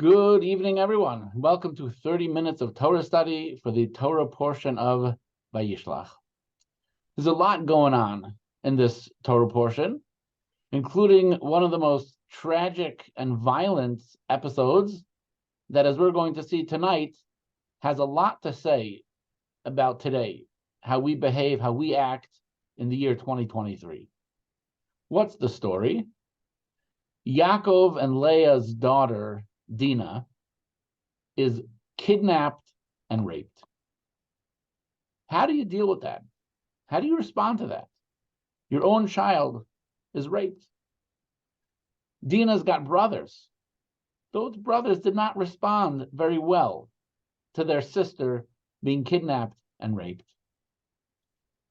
Good evening, everyone. Welcome to 30 minutes of Torah study for the Torah portion of Vayishlach. There's a lot going on in this Torah portion, including one of the most tragic and violent episodes that, as we're going to see tonight, has a lot to say about today, how we behave, how we act in the year 2023. What's the story? Yaakov and Leah's daughter, Dinah, is kidnapped and raped. How do you deal with that? How do you respond to that? Your own child is raped. Dinah's got brothers. Those brothers did not respond very well to their sister being kidnapped and raped.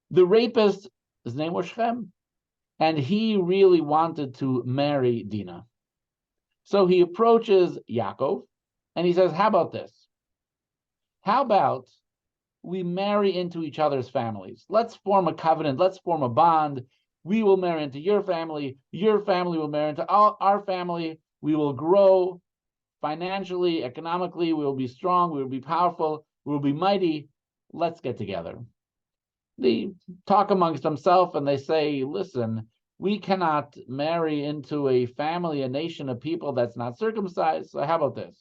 The rapist, his name was Shechem, and he really wanted to marry Dinah. So he approaches Yaakov and he says, how about this? How about we marry into each other's families? Let's form a covenant. Let's form a bond. We will marry into your family. Your family will marry into our family. We will grow financially, economically. We will be strong. We will be powerful. We will be mighty. Let's get together. They talk amongst themselves and they say, listen, we cannot marry into a family, a nation of people that's not circumcised. So how about this?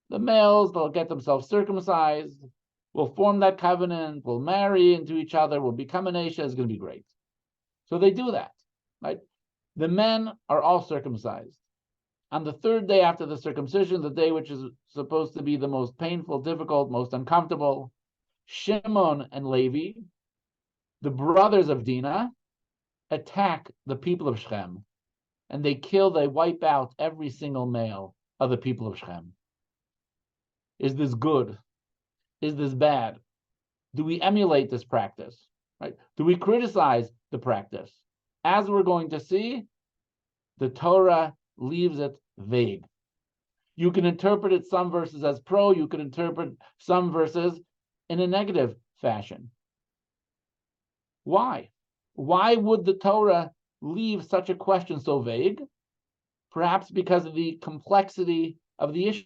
The males, they'll get themselves circumcised. We'll form that covenant. We'll marry into each other. We'll become a nation. It's going to be great. So they do that, right? The men are all circumcised. On the third day after the circumcision, the day which is supposed to be the most painful, difficult, most uncomfortable, Shimon and Levi, the brothers of Dinah, attack the people of Shechem, and they wipe out every single male of the people of Shechem. Is this good? Is this bad? Do we emulate this practice? Right? Do we criticize the practice? As we're going to see, the Torah leaves it vague. You can interpret it some verses as pro, you can interpret some verses in a negative fashion. Why? Why would the Torah leave such a question so vague? Perhaps because of the complexity of the issue.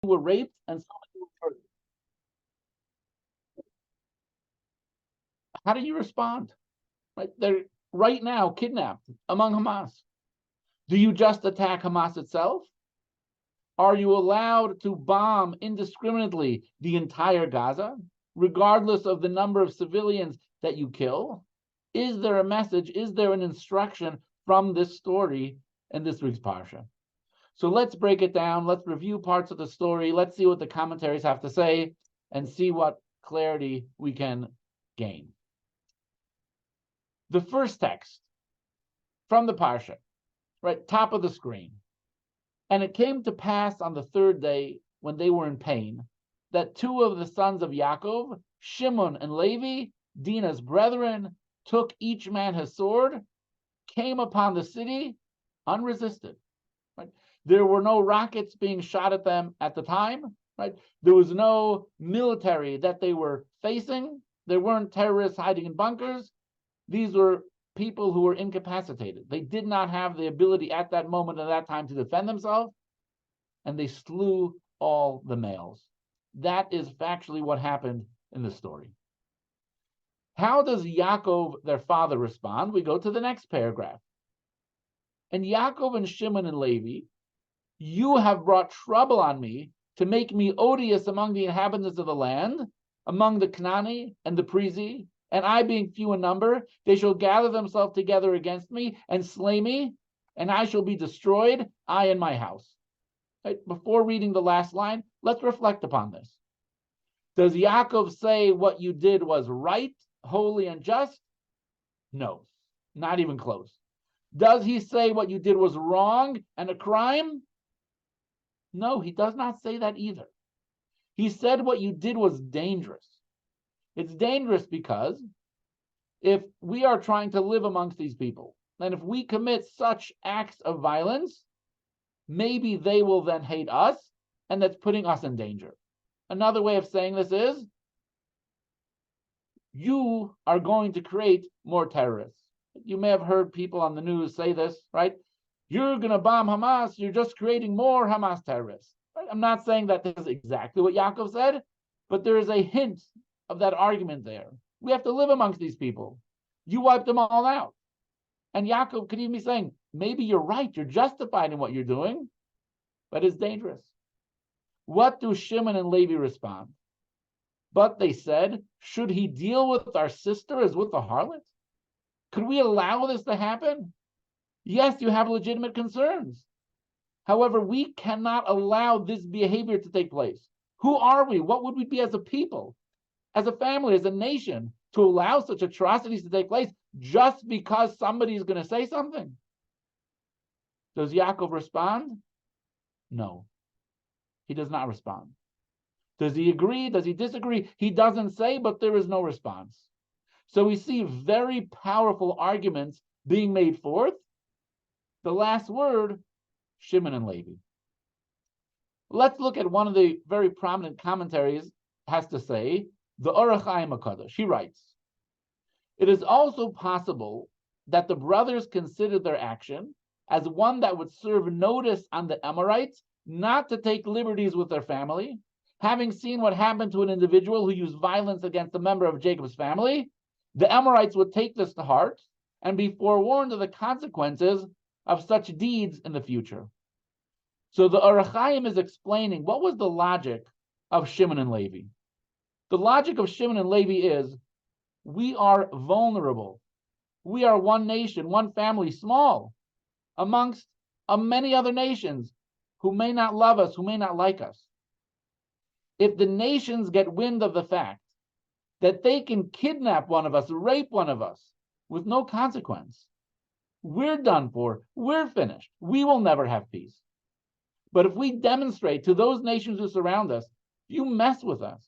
Were raped and so many were murdered. How do you respond? Right? They're right now kidnapped among Hamas. Do you just attack Hamas itself? Are you allowed to bomb indiscriminately the entire Gaza, regardless of the number of civilians that you kill? Is there a message? Is there an instruction from this story in this week's Parsha? So let's break it down. Let's review parts of the story. Let's see what the commentaries have to say and see what clarity we can gain. The first text from the Parsha, right, top of the screen. And it came to pass on the third day when they were in pain that two of the sons of Yaakov, Shimon and Levi, Dinah's brethren, took each man his sword, came upon the city unresisted. Right? There were no rockets being shot at them at the time. Right? There was no military that they were facing. There weren't terrorists hiding in bunkers. These were people who were incapacitated. They did not have the ability at that moment and that time to defend themselves, and they slew all the males. That is factually what happened in the story. How does Yaakov, their father, respond? We go to the next paragraph. And Yaakov and Shimon and Levi, you have brought trouble on me to make me odious among the inhabitants of the land, among the Canaani and the Perizi, and I being few in number, they shall gather themselves together against me and slay me, and I shall be destroyed, I and my house. Right? Before reading the last line, let's reflect upon this. Does Yaakov say what you did was right, holy, and just? No, not even close. Does he say what you did was wrong and a crime? No, he does not say that either. He said what you did was dangerous. It's dangerous because if we are trying to live amongst these people, and if we commit such acts of violence, maybe they will then hate us, and that's putting us in danger. Another way of saying this is, you are going to create more terrorists. You may have heard people on the news say this, right? You're going to bomb Hamas, you're just creating more Hamas terrorists. Right? I'm not saying that this is exactly what Yaakov said, but there is a hint of that argument there. We have to live amongst these people. You wiped them all out. And Yaakov could even be saying, maybe you're right, you're justified in what you're doing, but it's dangerous. What do Shimon and Levi respond? But they said, should he deal with our sister as with a harlot? Could we allow this to happen? Yes, you have legitimate concerns. However, we cannot allow this behavior to take place. Who are we? What would we be as a people, as a family, as a nation, to allow such atrocities to take place just because somebody is going to say something? Does Yaakov respond? No, he does not respond. Does he agree? Does he disagree? He doesn't say, but there is no response. So we see very powerful arguments being made forth. The last word, Shimon and Levi. Let's look at one of the very prominent commentaries has to say, the Orach Chaim HaKadosh. He writes, it is also possible that the brothers considered their action as one that would serve notice on the Amorites not to take liberties with their family. Having seen what happened to an individual who used violence against a member of Jacob's family, the Amorites would take this to heart and be forewarned of the consequences of such deeds in the future. So the Orach Chaim is explaining what was the logic of Shimon and Levi. The logic of Shimon and Levi is, we are vulnerable. We are one nation, one family, small, amongst many other nations who may not love us, who may not like us. If the nations get wind of the fact that they can kidnap one of us, rape one of us with no consequence, we're done for, we're finished, we will never have peace. But if we demonstrate to those nations who surround us, you mess with us,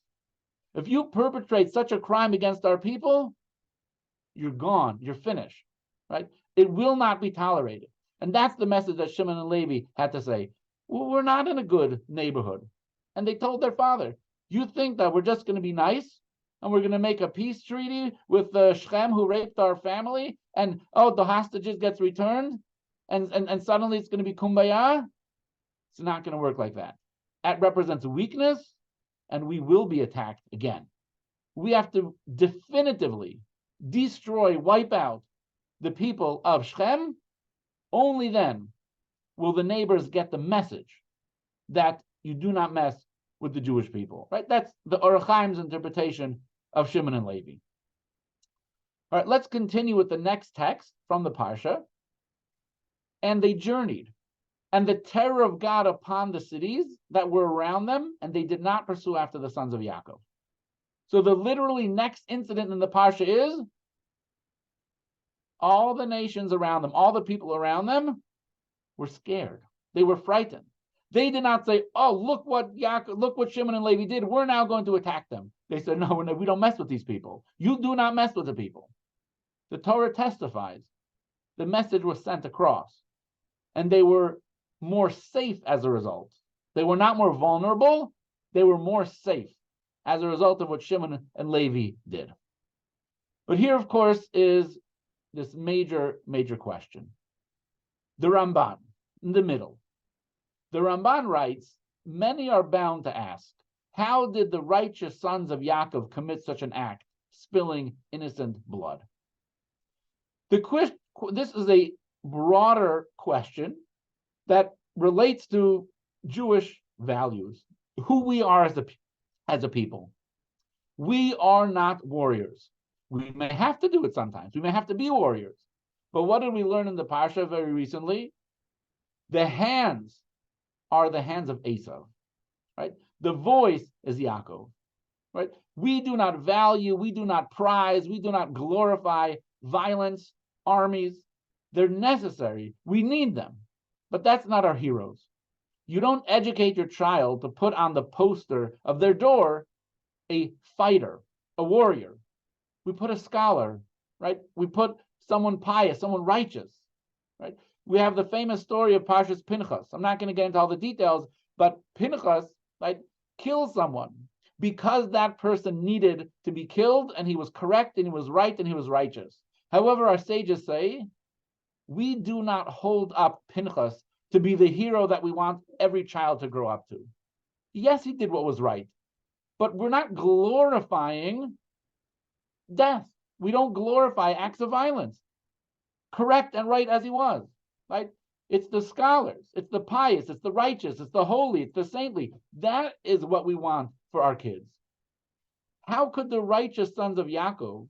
if you perpetrate such a crime against our people, you're gone, you're finished, right? It will not be tolerated. And that's the message that Shimon and Levi had to say. Well, we're not in a good neighborhood. And they told their father, you think that we're just going to be nice and we're going to make a peace treaty with Shechem who raped our family and, oh, the hostages gets returned and suddenly it's going to be kumbaya? It's not going to work like that. That represents weakness and we will be attacked again. We have to definitively destroy, wipe out the people of Shechem. Only then will the neighbors get the message that you do not mess with the Jewish people, right? That's the Orach Chaim's interpretation of Shimon and Levi. All right, let's continue with the next text from the Parsha. And they journeyed, and the terror of God upon the cities that were around them, and they did not pursue after the sons of Yaakov. So the literally next incident in the Parsha is all the nations around them, all the people around them were scared. They were frightened. They did not say, oh, look what Shimon and Levi did. We're now going to attack them. They said, no, we don't mess with these people. You do not mess with the people. The Torah testifies the message was sent across, and they were more safe as a result. They were not more vulnerable. They were more safe as a result of what Shimon and Levi did. But here, of course, is this major, major question. The Ramban, in the middle. The Ramban writes, many are bound to ask, how did the righteous sons of Yaakov commit such an act, spilling innocent blood? This is a broader question that relates to Jewish values, who we are as a people. We are not warriors. We may have to do it sometimes. We may have to be warriors. But what did we learn in the Parsha very recently? The hands are the hands of Esau, right? The voice is Yaakov, right? We do not value, we do not prize, we do not glorify violence, armies. They're necessary. We need them. But that's not our heroes. You don't educate your child to put on the poster of their door a fighter, a warrior. We put a scholar, right? We put someone pious, someone righteous, right? We have the famous story of Parshas Pinchas. I'm not going to get into all the details, but Pinchas, right, kills someone because that person needed to be killed, and he was correct, and he was right, and he was righteous. However, our sages say, we do not hold up Pinchas to be the hero that we want every child to grow up to. Yes, he did what was right, but we're not glorifying death. We don't glorify acts of violence. Correct and right as he was, right? It's the scholars, it's the pious, it's the righteous, it's the holy, it's the saintly. That is what we want for our kids. How could the righteous sons of Yaakov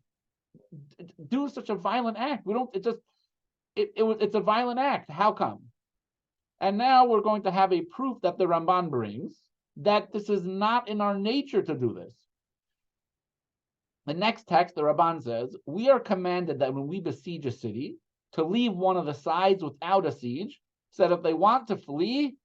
do such a violent act? We don't, it's a violent act. How come? And now we're going to have a proof that the Ramban brings that this is not in our nature to do this. The next text, the Ramban says, we are commanded that when we besiege a city, to leave one of the sides without a siege, so that if they want to flee,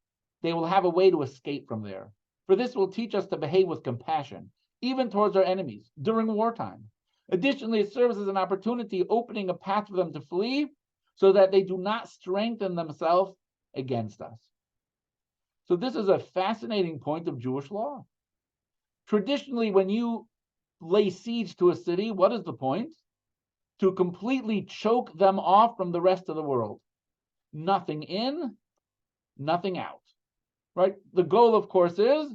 they will have a way to escape from there. For this will teach us to behave with compassion, even towards our enemies, during wartime. Additionally, it serves as an opportunity, opening a path for them to flee, so that they do not strengthen themselves against us. So this is a fascinating point of Jewish law. Traditionally, when you lay siege to a city, what is the point? To completely choke them off from the rest of the world. Nothing in, nothing out, right? The goal, of course, is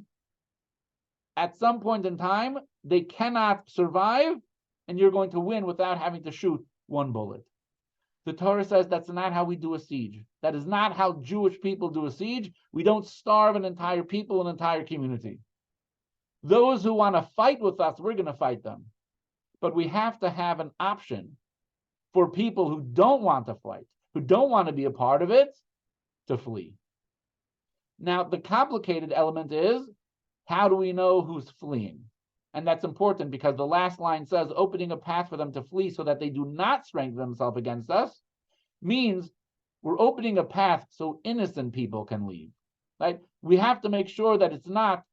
at some point in time, they cannot survive, and you're going to win without having to shoot one bullet. The Torah says that's not how we do a siege. That is not how Jewish people do a siege. We don't starve an entire people, an entire community. Those who want to fight with us, we're going to fight them. But we have to have an option for people who don't want to fight, who don't want to be a part of it, to flee. Now, the complicated element is, how do we know who's fleeing? And that's important because the last line says, opening a path for them to flee so that they do not strengthen themselves against us, means we're opening a path so innocent people can leave, right? We have to make sure that it's not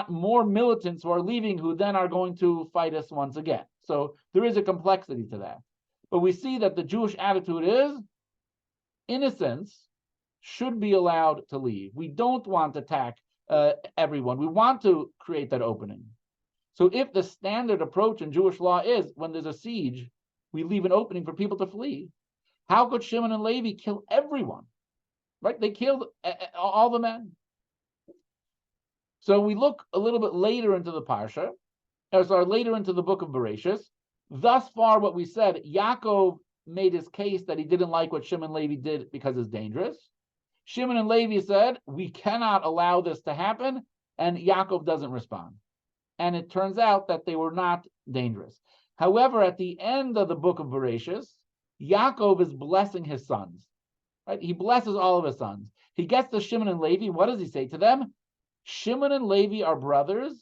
more militants who are leaving who then are going to fight us once again. So there is a complexity to that. But we see that the Jewish attitude is innocents should be allowed to leave. We don't want to attack everyone. We want to create that opening. So if the standard approach in Jewish law is when there's a siege, we leave an opening for people to flee, how could Shimon and Levi kill everyone? Right? They killed all the men. So we look a little bit later into the Parsha, later into the book of Bereshis. Thus far, what we said, Yaakov made his case that he didn't like what Shimon and Levi did because it's dangerous. Shimon and Levi said, we cannot allow this to happen, and Yaakov doesn't respond. And it turns out that they were not dangerous. However, at the end of the book of Bereshis, Yaakov is blessing his sons. Right? He blesses all of his sons. He gets to Shimon and Levi. What does he say to them? Shimon and Levi are brothers.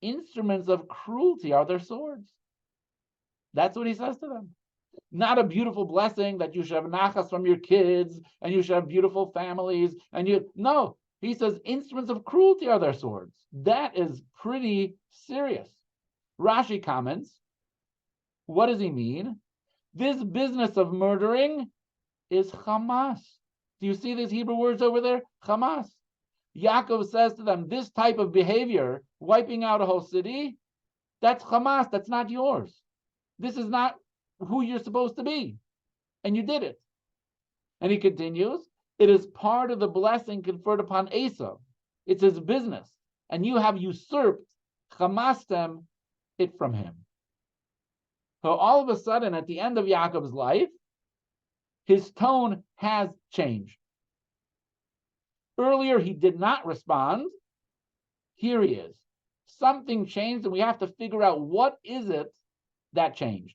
Instruments of cruelty are their swords. That's what he says to them. Not a beautiful blessing that you should have nachas from your kids and you should have beautiful families. No, he says instruments of cruelty are their swords. That is pretty serious. Rashi comments, what does he mean? This business of murdering is Hamas. Do you see these Hebrew words over there? Hamas. Yaakov says to them, this type of behavior, wiping out a whole city, that's Hamas, that's not yours. This is not who you're supposed to be. And you did it. And he continues, it is part of the blessing conferred upon Esau. It's his business. And you have usurped, Hamastem, it from him. So all of a sudden, at the end of Yaakov's life, his tone has changed. Earlier, he did not respond. Here he is. Something changed, and we have to figure out what is it that changed.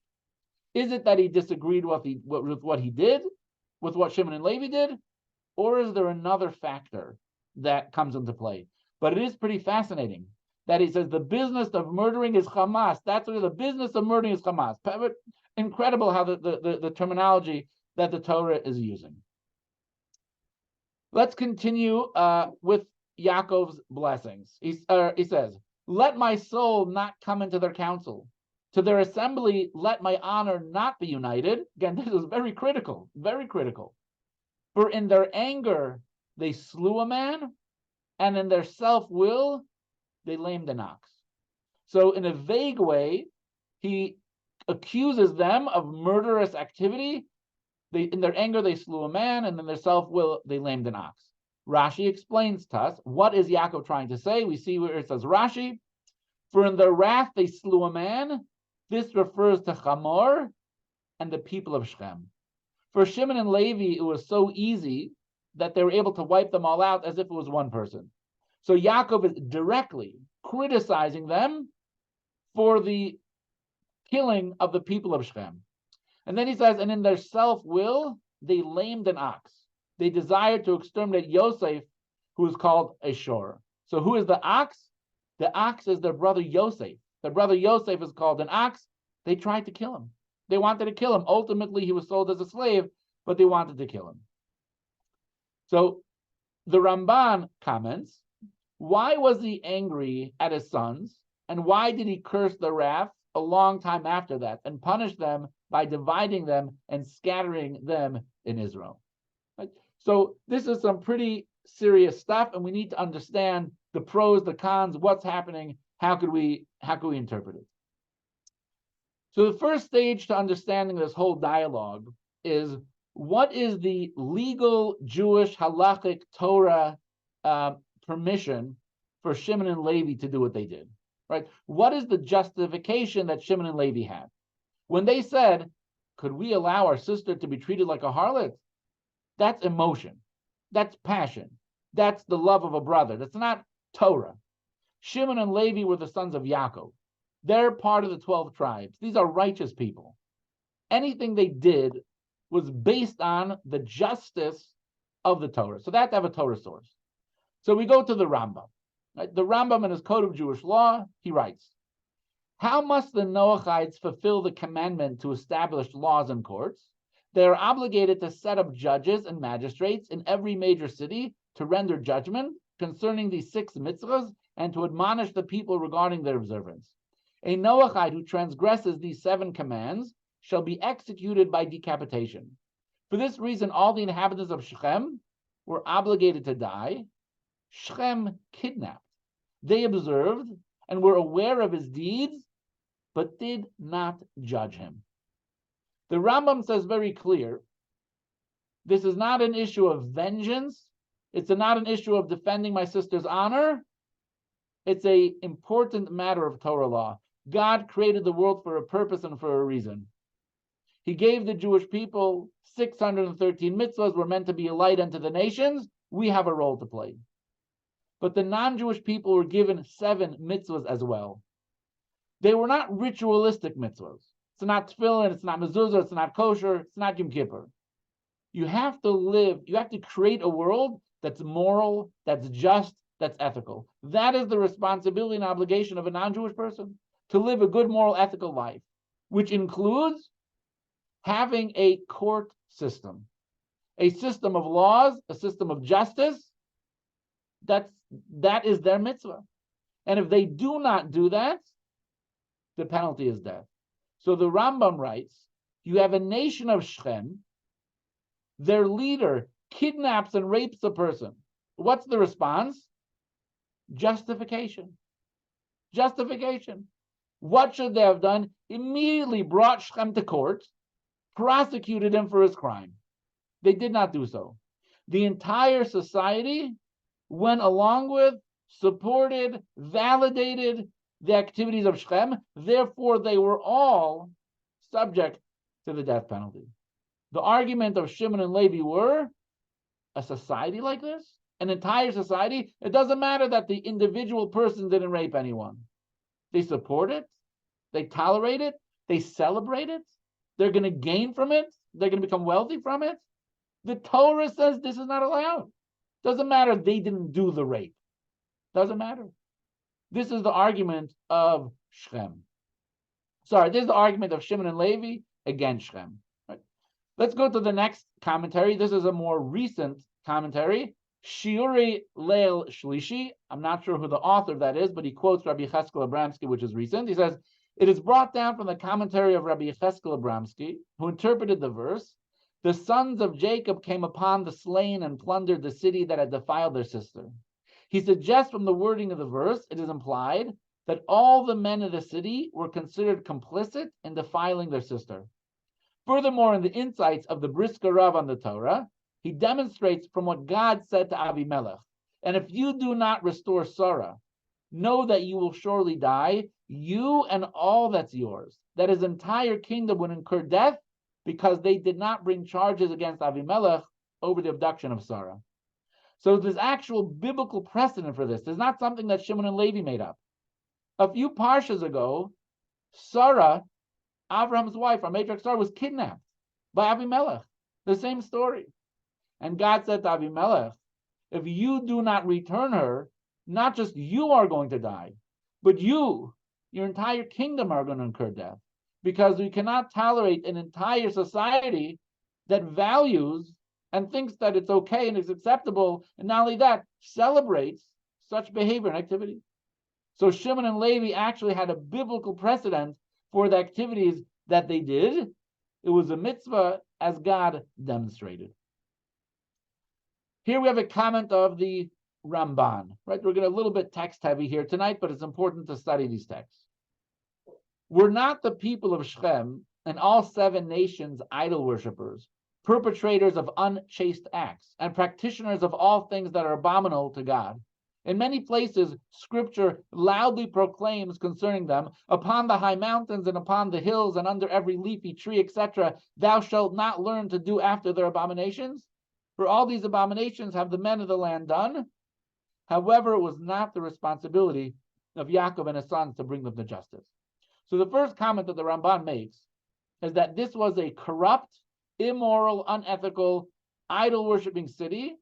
Is it that he disagreed with what he did, with what Shimon and Levi did, or is there another factor that comes into play? But it is pretty fascinating that he says the business of murdering is Hamas. That's what the business of murdering is Hamas. Incredible how the terminology that the Torah is using. Let's continue with Yaakov's blessings. He says, "Let my soul not come into their council. To their assembly, let my honor not be united." Again, this is very critical, very critical. "For in their anger, they slew a man, and in their self-will, they lamed an ox." So in a vague way, he accuses them of murderous activity. In their anger, they slew a man, and in their self-will, they lamed an ox. Rashi explains to us, what is Yaakov trying to say? We see where it says, Rashi, "For in their wrath, they slew a man." This refers to Chamor and the people of Shechem. For Shimon and Levi, it was so easy that they were able to wipe them all out as if it was one person. So Yaakov is directly criticizing them for the killing of the people of Shechem. And then he says, "And in their self-will, they lamed an ox." They desired to exterminate Yosef, who is called a shor. So who is the ox? The ox is their brother Yosef. Their brother Yosef is called an ox. They tried to kill him. They wanted to kill him. Ultimately, he was sold as a slave, but they wanted to kill him. So the Ramban comments, why was he angry at his sons? And why did he curse their wrath a long time after that and punish them by dividing them and scattering them in Israel? Right? So this is some pretty serious stuff, and we need to understand the pros, the cons, what's happening, how could we interpret it? So the first stage to understanding this whole dialogue is, what is the legal Jewish halachic Torah permission for Shimon and Levi to do what they did? Right? What is the justification that Shimon and Levi had? When they said, "Could we allow our sister to be treated like a harlot?" That's emotion. That's passion. That's the love of a brother. That's not Torah. Shimon and Levi were the sons of Yaakov. They're part of the 12 tribes. These are righteous people. Anything they did was based on the justice of the Torah. So they have to have a Torah source. So we go to the Rambam. Right? The Rambam, in his Code of Jewish Law, he writes, "How must the Noachites fulfill the commandment to establish laws and courts? They are obligated to set up judges and magistrates in every major city to render judgment concerning these 6 mitzvahs and to admonish the people regarding their observance. A Noachite who transgresses these 7 commands shall be executed by decapitation. For this reason, all the inhabitants of Shechem were obligated to die. Shechem kidnapped. They observed and were aware of his deeds, but did not judge him." The Rambam says very clear, this is not an issue of vengeance. It's not an issue of defending my sister's honor. It's an important matter of Torah law. God created the world for a purpose and for a reason. He gave the Jewish people 613 mitzvahs were meant to be a light unto the nations. We have a role to play. But the non-Jewish people were given 7 mitzvahs as well. They were not ritualistic mitzvahs. It's not tefillin, it's not mezuzah, it's not kosher, it's not Yom Kippur. You have to create a world that's moral, that's just, that's ethical. That is the responsibility and obligation of a non-Jewish person, to live a good moral, ethical life, which includes having a court system, a system of laws, a system of justice. That is their mitzvah. And if they do not do that, the penalty is death. So the Rambam writes, you have a nation of Shechem, their leader kidnaps and rapes a person. What's the response? Justification. Justification. What should they have done? Immediately brought Shechem to court, prosecuted him for his crime. They did not do so. The entire society went along with, supported, validated the activities of Shechem. Therefore, they were all subject to the death penalty. The argument of Shimon and Levi were, a society like this, an entire society, it doesn't matter that the individual person didn't rape anyone. They support it, they tolerate it, they celebrate it, they're going to gain from it, they're going to become wealthy from it. The Torah says this is not allowed. Doesn't matter they didn't do the rape. Doesn't matter. This is the argument of Shechem. This is the argument of Shimon and Levi against Shechem. Right? Let's go to the next commentary. This is a more recent commentary Shiuri Leil Shlishi. I'm not sure who the author of that is, but he quotes Rabbi Yecheskel Abramsky, which is recent. He says, it is brought down from the commentary of Rabbi Yecheskel Abramsky, who interpreted the verse, the sons of Jacob came upon the slain and plundered the city that had defiled their sister. He suggests from the wording of the verse, it is implied that all the men of the city were considered complicit in defiling their sister. Furthermore, in the insights of the Brisker Rav on the Torah, he demonstrates from what God said to Avimelech, and if you do not restore Sarah, know that you will surely die, you and all that's yours. That his entire kingdom would incur death because they did not bring charges against Avimelech over the abduction of Sarah. So there's actual biblical precedent for this. There's not something that Shimon and Levi made up. A few parshas ago, Sarah, Abraham's wife, our matriarch Sarah, was kidnapped by Avimelech. The same story. And God said to Avimelech, if you do not return her, not just you are going to die, but you, your entire kingdom are going to incur death. Because we cannot tolerate an entire society that values and thinks that it's okay and is acceptable, and not only that, celebrates such behavior and activity. So Shimon and Levi actually had a biblical precedent for the activities that they did. It was a mitzvah as God demonstrated. Here we have a comment of the Ramban, right? We're getting a little bit text heavy here tonight, but it's important to study these texts. Were not the people of Shechem and all 7 nations idol worshippers, perpetrators of unchaste acts, and practitioners of all things that are abominable to God? In many places, Scripture loudly proclaims concerning them, upon the high mountains and upon the hills and under every leafy tree, etc., thou shalt not learn to do after their abominations. For all these abominations have the men of the land done. However, it was not the responsibility of Yaakov and his sons to bring them to justice. So the first comment that the Ramban makes is that this was a corrupt, immoral, unethical, idol-worshipping city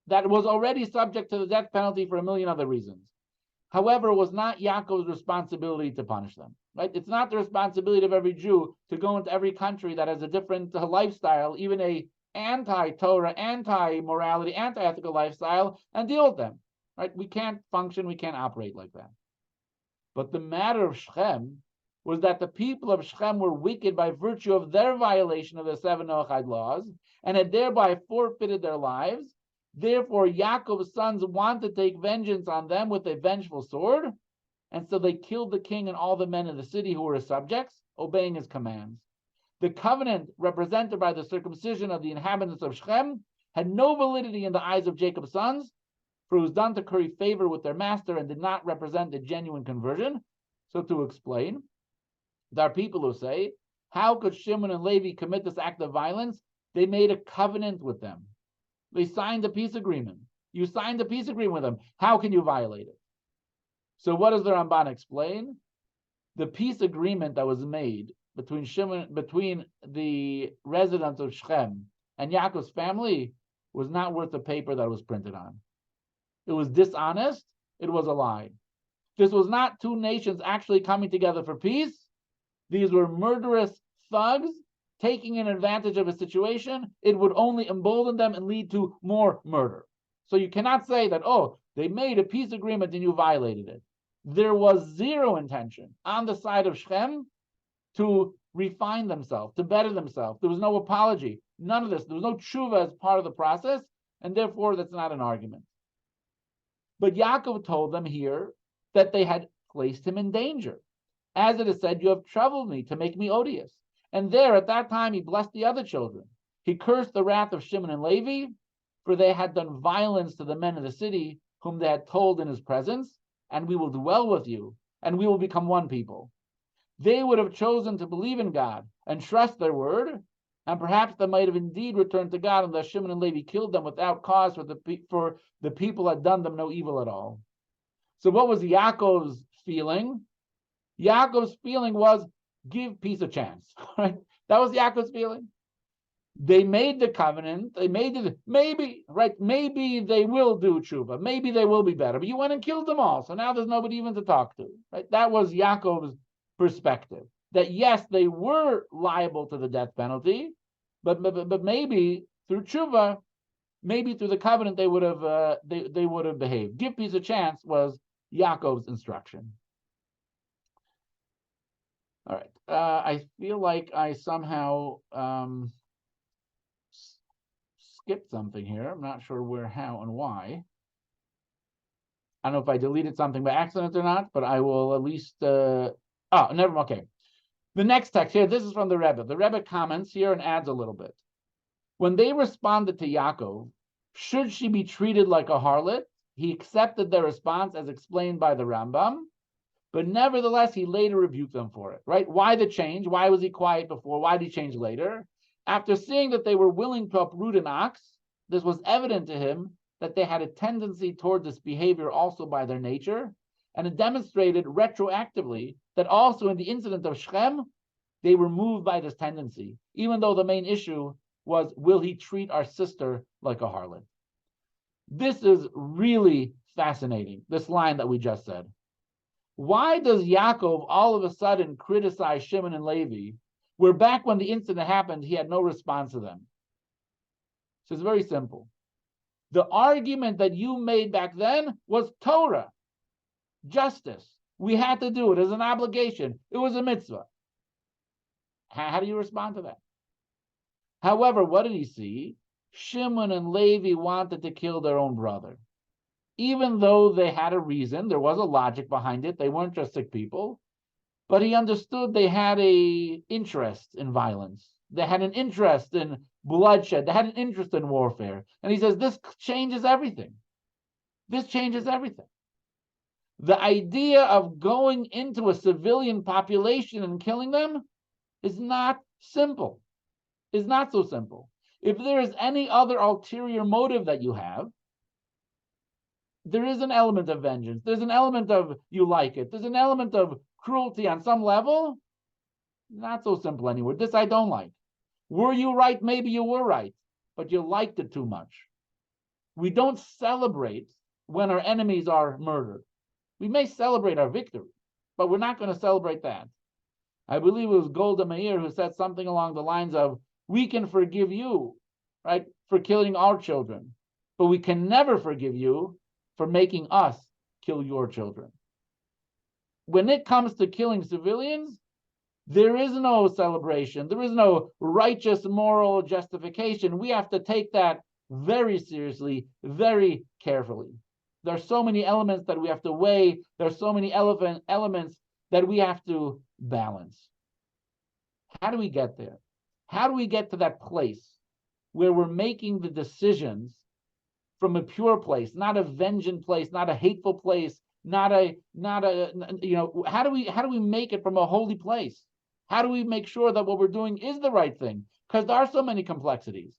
that was already subject to the death penalty for a million other reasons. However, it was not Yaakov's responsibility to punish them. Right? It's not the responsibility of every Jew to go into every country that has a different lifestyle, even a anti-Torah, anti-morality, anti-ethical lifestyle, and deal with them. Right? We can't function, we can't operate like that. But the matter of Shechem was that the people of Shechem were wicked by virtue of their violation of the 7 Noachide laws, and had thereby forfeited their lives. Therefore, Yaakov's sons wanted to take vengeance on them with a vengeful sword, and so they killed the king and all the men of the city who were his subjects, obeying his commands. The covenant represented by the circumcision of the inhabitants of Shechem had no validity in the eyes of Jacob's sons, for it was done to curry favor with their master and did not represent a genuine conversion. So to explain, there are people who say, how could Shimon and Levi commit this act of violence? They made a covenant with them. They signed a peace agreement. You signed a peace agreement with them. How can you violate it? So what does the Ramban explain? The peace agreement that was made between the residents of Shechem and Yaakov's family was not worth the paper that it was printed on. It was dishonest. It was a lie. This was not 2 nations actually coming together for peace. These were murderous thugs taking an advantage of a situation. It would only embolden them and lead to more murder. So you cannot say that, oh, they made a peace agreement and you violated it. There was zero intention on the side of Shechem to refine themselves, to better themselves. There was no apology, none of this. There was no tshuva as part of the process, and therefore that's not an argument. But Yaakov told them here that they had placed him in danger. As it is said, you have troubled me to make me odious. And there, at that time, he blessed the other children. He cursed the wrath of Shimon and Levi, for they had done violence to the men of the city, whom they had told in his presence, and we will dwell with you, and we will become one people. They would have chosen to believe in God and trust their word, and perhaps they might have indeed returned to God unless Shimon and Levi killed them without cause, for the people had done them no evil at all. So what was Yaakov's feeling? Yaakov's feeling was, give peace a chance. Right? That was Yaakov's feeling. They made the covenant. They made it. Maybe they will do tshuva. Maybe they will be better. But you went and killed them all. So now there's nobody even to talk to. Right? That was Yaakov's perspective. That yes, they were liable to the death penalty, but maybe through tshuva, maybe through the covenant they would have they would have behaved. Give peace a chance was Yaakov's instruction. All right. I feel like I somehow skipped something here. I'm not sure where, how, and why. I don't know if I deleted something by accident or not, but I will at least. Never mind. Okay. The next text here, this is from the Rebbe. The Rebbe comments here and adds a little bit. When they responded to Yaakov, should she be treated like a harlot? He accepted their response as explained by the Rambam, but nevertheless, he later rebuked them for it, right? Why the change? Why was he quiet before? Why did he change later? After seeing that they were willing to uproot an ox, this was evident to him that they had a tendency toward this behavior also by their nature, and it demonstrated retroactively that also in the incident of Shechem, they were moved by this tendency, even though the main issue was, will he treat our sister like a harlot? This is really fascinating, this line that we just said. Why does Yaakov all of a sudden criticize Shimon and Levi, where back when the incident happened, he had no response to them? So it's very simple. The argument that you made back then was Torah, justice. We had to do it as an obligation. It was a mitzvah. How do you respond to that? However, what did he see? Shimon and Levi wanted to kill their own brother. Even though they had a reason, there was a logic behind it. They weren't just sick people. But he understood they had an interest in violence. They had an interest in bloodshed. They had an interest in warfare. And he says, this changes everything. This changes everything. The idea of going into a civilian population and killing them is not simple. Is not so simple. If there is any other ulterior motive that you have, there is an element of vengeance. There's an element of you like it. There's an element of cruelty on some level. Not so simple anymore. This I don't like. Were you right? Maybe you were right, but you liked it too much. We don't celebrate when our enemies are murdered. We may celebrate our victory, but we're not going to celebrate that. I believe it was Golda Meir who said something along the lines of, we can forgive you, right, for killing our children, but we can never forgive you for making us kill your children. When it comes to killing civilians, there is no celebration. There is no righteous moral justification. We have to take that very seriously, very carefully. There are so many elements that we have to weigh. There are so many elements that we have to balance. How do we get there? How do we get to that place where we're making the decisions from a pure place, not a vengeant place, not a hateful place, not a how do we make it from a holy place? How do we make sure that what we're doing is the right thing? Because there are so many complexities.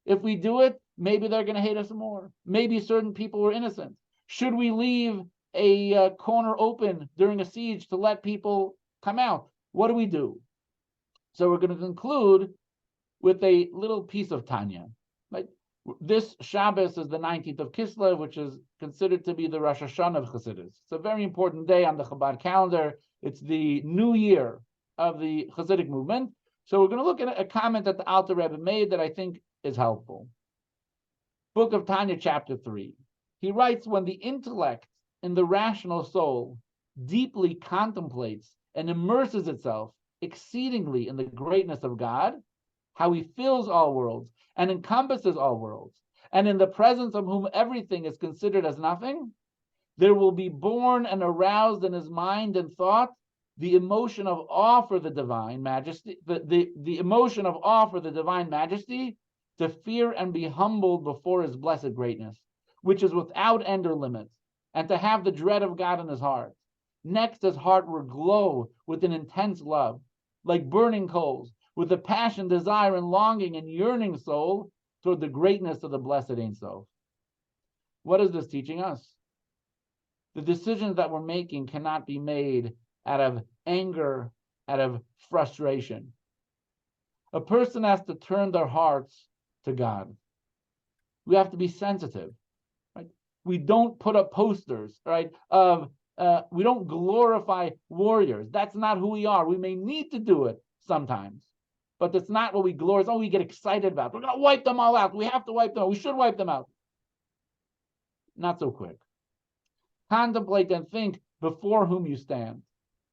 If we do it, maybe they're going to hate us more. Maybe certain people were innocent. Should we leave a corner open during a siege to let people come out? What do we do? So we're going to conclude with a little piece of Tanya. Right? This Shabbos is the 19th of Kislev, which is considered to be the Rosh Hashanah of Chassidus. It's a very important day on the Chabad calendar. It's the new year of the Chassidic movement. So we're going to look at a comment that the Alter Rebbe made that I think is helpful. Book of Tanya, chapter 3. He writes, when the intellect in the rational soul deeply contemplates and immerses itself exceedingly in the greatness of God, how he fills all worlds and encompasses all worlds, and in the presence of whom everything is considered as nothing, there will be born and aroused in his mind and thought the emotion of awe for the divine majesty, the emotion of awe for the divine majesty, to fear and be humbled before his blessed greatness, which is without end or limit, and to have the dread of God in his heart. Next, his heart will glow with an intense love, like burning coals, with a passion, desire, and longing and yearning soul toward the greatness of the blessed Ein Sof. What is this teaching us? The decisions that we're making cannot be made out of anger, out of frustration. A person has to turn their hearts to God. We have to be sensitive. Right? We don't put up posters, right, of we don't glorify warriors. That's not who we are. We may need to do it sometimes. but it's not what we glorify. We get excited about. We're going to wipe them all out. We have to wipe them out. We should wipe them out. Not so quick. Contemplate and think before whom you stand.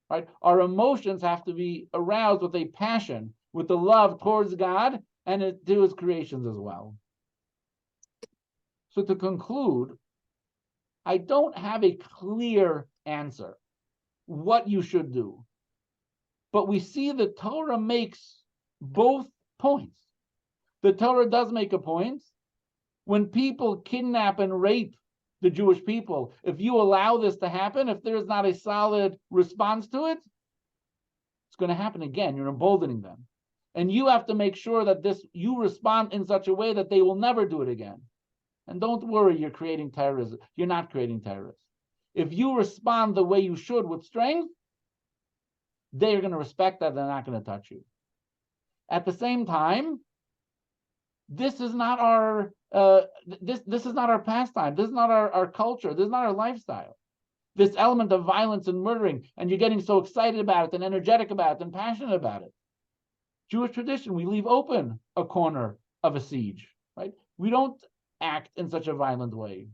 Right? Our emotions have to be aroused with a passion, with the love towards God and to his creations as well. So to conclude, I don't have a clear answer what you should do. But we see the Torah makes both points. The Torah does make a point. When people kidnap and rape the Jewish people, if you allow this to happen, if there's not a solid response to it, it's going to happen again. You're emboldening them. And you have to make sure that you respond in such a way that they will never do it again. And don't worry, you're creating terrorism. You're not creating terrorists. If you respond the way you should with strength, they're going to respect that. They're not going to touch you. At the same time, this is not our this is not our pastime. This is not our culture. This is not our lifestyle. This element of violence and murdering, and you're getting so excited about it and energetic about it and passionate about it. Jewish tradition, we leave open a corner of a siege, right? We don't act in such a violent way.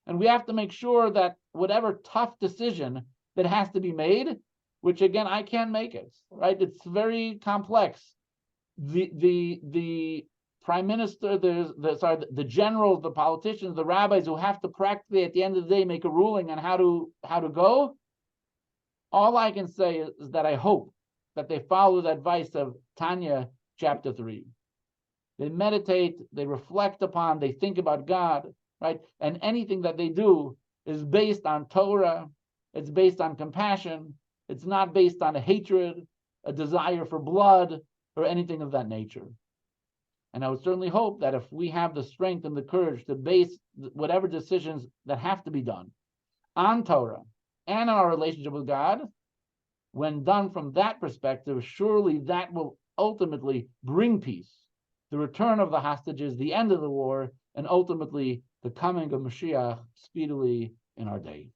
And we have to make sure that whatever tough decision that has to be made, which again, I can't make it, right? It's very complex. The prime minister, the generals, the politicians, the rabbis who have to practically at the end of the day make a ruling on how to go. All I can say is that I hope that they follow the advice of Tanya chapter 3. They meditate, they reflect upon, they think about God, right? And anything that they do is based on Torah, it's based on compassion, it's not based on a hatred, a desire for blood, or anything of that nature. And I would certainly hope that if we have the strength and the courage to base whatever decisions that have to be done on Torah and on our relationship with God, when done from that perspective, surely that will ultimately bring peace, the return of the hostages, the end of the war, and ultimately the coming of Mashiach speedily in our day.